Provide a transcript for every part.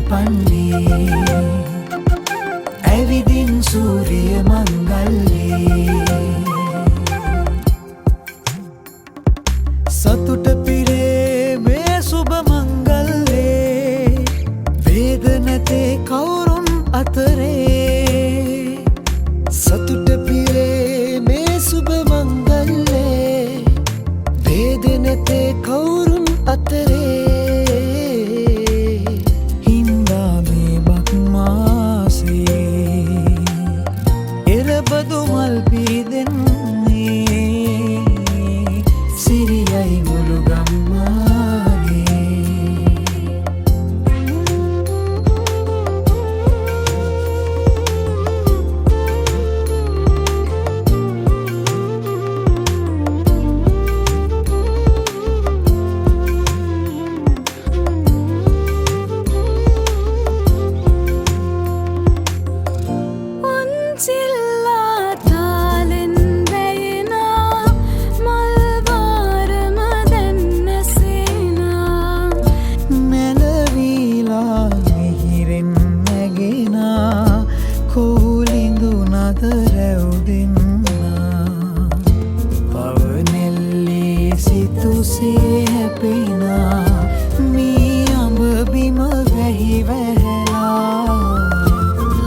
බලපන්නේ ඇවිදින් සූරිය මංගල්ලේ සතුට පිරේ මේ සුබ මංගල්ලේ වේද නැතේ කවුරුන් අතරේ සතුට පිරේ මේ සුබ මංගල්ලේ වේද නැතේ කවුරුන් අතරේ හින්දා මේ බක් මාසේ එරබදු මල් පීදෙන්නේ සිරියයි මුළු ගම්මානේ කෝලිඳු නද රැව්දෙන්නා පවනෙල්ලේ සිතුසේ හැපෙනා මී අඹ බිම වැහි වැහැලා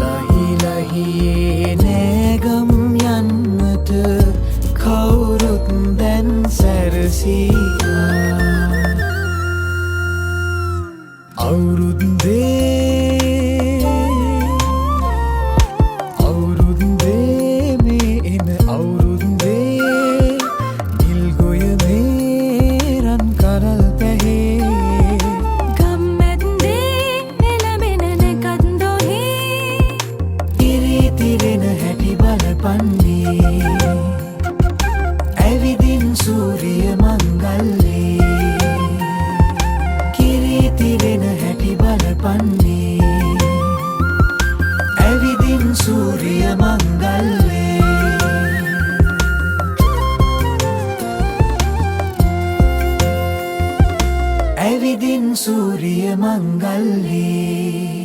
ලහි ලහියේ නෑගම් යන්නට කවුරුත් දැන් සැරසීලා අවුරුද්දේ ඇවිදින් සූරිය මංගල්ලේ කිරිතිරෙන හැටි බලපන්නේ ඇවිදින් සූරිය මංගල්ලේ ඇවිදින් සූරිය මංගල්ලේ